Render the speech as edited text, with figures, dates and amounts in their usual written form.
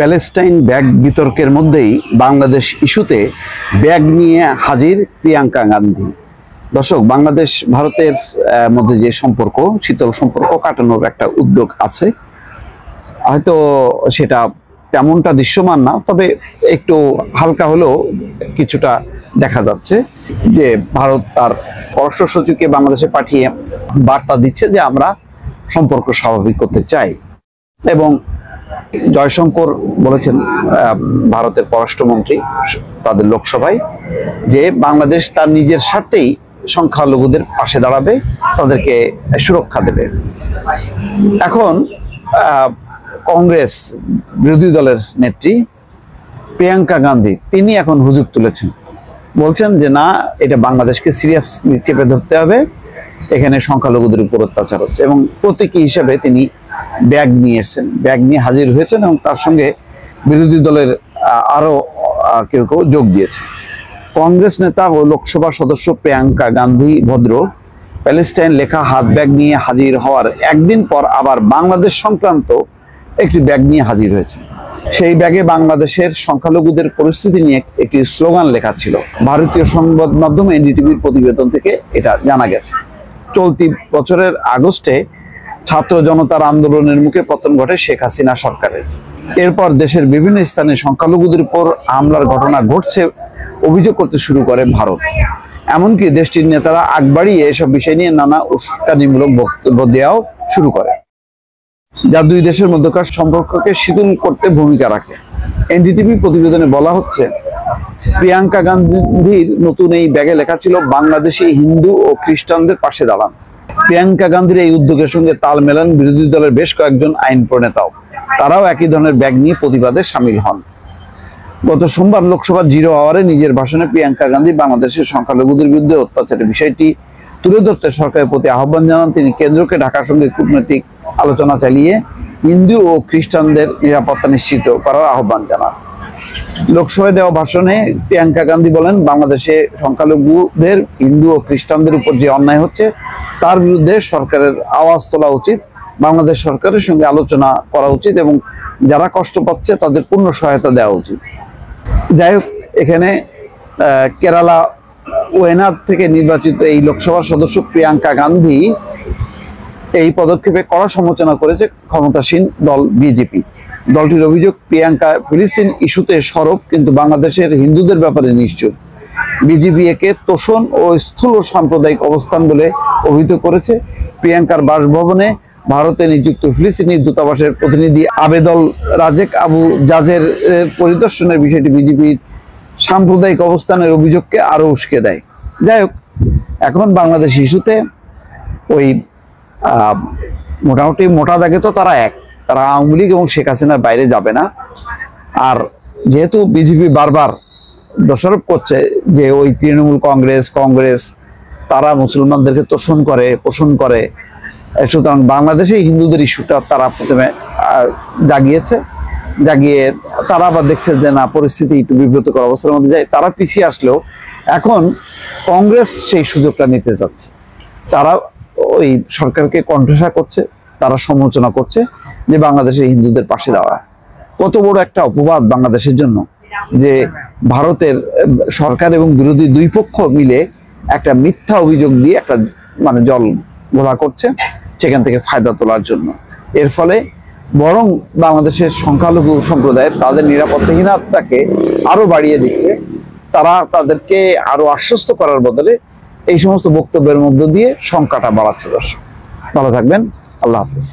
Palestine bag বিতর্কের মধ্যেই বাংলাদেশ ইস্যুতে ব্যাগ নিয়ে হাজির প্রিয়াঙ্কা গান্ধী। দর্শক, বাংলাদেশ ভারতের মধ্যে যে সম্পর্ক, শীতল সম্পর্ক কাটানোর একটা উদ্যোগ আছে, হয়তো সেটা তেমনটা দৃশ্যমান না, তবে একটু হালকা হলেও কিছুটা দেখা যাচ্ছে যে ভারত তার পররাষ্ট্র সচিবকে বাংলাদেশে পাঠিয়ে বার্তা দিচ্ছে যে আমরা সম্পর্ক স্বাভাবিক করতে চাই। এবং জয়শঙ্কর বলেছেন, ভারতের পররাষ্ট্রমন্ত্রী, তাদের লোকসভায়, যে বাংলাদেশ তার নিজের স্বার্থেই সংখ্যালঘুদের পাশে দাঁড়াবে, তাদেরকে সুরক্ষা দেবে। এখন কংগ্রেস বিরোধী দলের নেত্রী প্রিয়াঙ্কা গান্ধী তিনি এখন হুজুগ তুলেছেন, বলছেন যে না, এটা বাংলাদেশকে সিরিয়াসলি চেপে ধরতে হবে, এখানে সংখ্যালঘুদের উপর অত্যাচার হচ্ছে। এবং প্রতীকী হিসেবে তিনি ব্যাগ নিয়ে এসেছেন, ব্যাগ নিয়ে হাজির হয়েছেন এবং তার সঙ্গে বিরোধী দলের আরো কেউ কেউ যোগ দিয়েছে। কংগ্রেস নেতা ও লোকসভা সদস্য প্রিয়াঙ্কা গান্ধী ভদ্র প্যালেস্টাইন লেখা হাত ব্যাগ নিয়ে হাজির হওয়ার একদিন পর আবার বাংলাদেশ সংক্রান্ত একটি ব্যাগ নিয়ে হাজির হয়েছে। সেই ব্যাগে বাংলাদেশের সংখ্যালঘুদের পরিস্থিতি নিয়ে একটি স্লোগান লেখা ছিল। ভারতীয় সংবাদ মাধ্যম এনডিটিভির প্রতিবেদন থেকে এটা জানা গেছে। চলতি বছরের আগস্টে ছাত্র জনতার আন্দোলনের মুখে পতন ঘটে শেখ হাসিনা সরকারের। এরপর দেশের বিভিন্ন স্থানে সংখ্যালঘুদের উপর হামলার ঘটনা ঘটছে অভিযোগ করতে শুরু করে ভারত। এমনকি দেশটির নেতারা আগ বাড়িয়ে এসব বিষয় নিয়ে নানা উস্কানিমূলক বক্তব্য দেওয়াও শুরু করে, যা দুই দেশের মধ্যকার সম্পর্ককে শিথিল করতে ভূমিকা রাখে। এনডিটিভি প্রতিবেদনে বলা হচ্ছে, প্রিয়াঙ্কা গান্ধীর নতুন এই ব্যাগে লেখা ছিল, বাংলাদেশি হিন্দু ও খ্রিস্টানদের পাশে দাঁড়ান। প্রিয়াঙ্কা গান্ধীর এই উদ্যোগের সঙ্গে তাল মেলান বিরোধী দলের বেশ কয়েকজন আইন প্রণেতাও। তারাও একই ধরনের ব্যাগ নিয়ে প্রতিবাদে সামিল হন। গত সোমবার লোকসভার 0 আওয়ারে নিজের ভাষণে প্রিয়াঙ্কা গান্ধী বাংলাদেশের সংখ্যালঘুদের বিরুদ্ধে অত্যাচারের বিষয়টি তুলে ধরতে সরকারের প্রতি আহ্বান জানান। তিনি কেন্দ্রকে ঢাকার সঙ্গে কূটনৈতিক আলোচনা চালিয়ে হিন্দু ও খ্রিস্টানদের নিরাপত্তা নিশ্চিত করার আহ্বান জানান। লোকসভায় দেওয়া ভাষণে প্রিয়াঙ্কা গান্ধী বলেন, বাংলাদেশে সংখ্যালঘুদের, হিন্দু ও খ্রিস্টানদের উপর যে অন্যায় হচ্ছে তার বিরুদ্ধে সরকারের আওয়াজ তোলা উচিত, বাংলাদেশ সরকারের সঙ্গে আলোচনা করা উচিত এবং যারা কষ্ট পাচ্ছে তাদের পূর্ণ সহায়তা দেওয়া উচিত। যাই হোক, এখানে কেরালা ওয়েনাদ থেকে নির্বাচিত এই লোকসভার সদস্য প্রিয়াঙ্কা গান্ধী এই পদক্ষেপে কড়া সমালোচনা করেছে ক্ষমতাসীন দল বিজেপি। দলটির অভিযোগ, প্রিয়াঙ্কা ফিলিস্তিন ইস্যুতে সরব কিন্তু বাংলাদেশের হিন্দুদের ব্যাপারে নিশ্চুপ। বিজেপি একে তোষণ ও স্থূল সাম্প্রদায়িক অবস্থান বলে অভিহিত করেছে। প্রিয়াঙ্কার বাসভবনে ভারতে নিযুক্ত ফিলিস্তিনি দূতাবাসের প্রতিনিধি আবেদল রাজেক আবু জাজের পরিদর্শনের বিষয়টি বিজেপির সাম্প্রদায়িক অবস্থানের অভিযোগকে আরো উস্কে দেয়। যাই হোক, এখন বাংলাদেশ ইস্যুতে ওই মোটামুটি মোটা দাগে তো তারা আওয়ামী লীগ এবং শেখ হাসিনার বাইরে যাবে না। আর যেহেতু বিজেপি বারবার দোষারোপ করছে যে ওই তৃণমূল কংগ্রেস তারা মুসলমানদেরকে পোষণ করে, সুতরাং বাংলাদেশে হিন্দুদের ইস্যুটা তারা প্রথমে জাগিয়ে তারা আবার দেখছে যে না, পরিস্থিতি একটু বিব্রতকর অবস্থার মধ্যে যায়, তারা পিছিয়ে আসলেও এখন কংগ্রেস সেই সুযোগটা নিতে যাচ্ছে। তারা ওই সরকারকে কণ্ঠসা করছে, তারা সমালোচনা করছে যে বাংলাদেশের হিন্দুদের পাশে দাঁড়া। কত বড় একটা অপবাদ বাংলাদেশের জন্য যে ভারতের সরকার এবং বিরোধী দুই পক্ষ মিলে একটা মিথ্যা অভিযোগ দিয়ে একটা জল ঘোলা করছে সেখান থেকে ফায়দা তোলার জন্য। এর ফলে বরং বাংলাদেশের সংখ্যালঘু সম্প্রদায়ের তাদের নিরাপত্তাহীনতাকে আরো বাড়িয়ে দিচ্ছে। তারা তাদেরকে আরো আশ্বস্ত করার বদলে এই সমস্ত বক্তব্যের মধ্য দিয়ে সংখ্যাটা বাড়াচ্ছে। দর্শক, ভালো থাকবেন, আল্লাহ হাফিজ।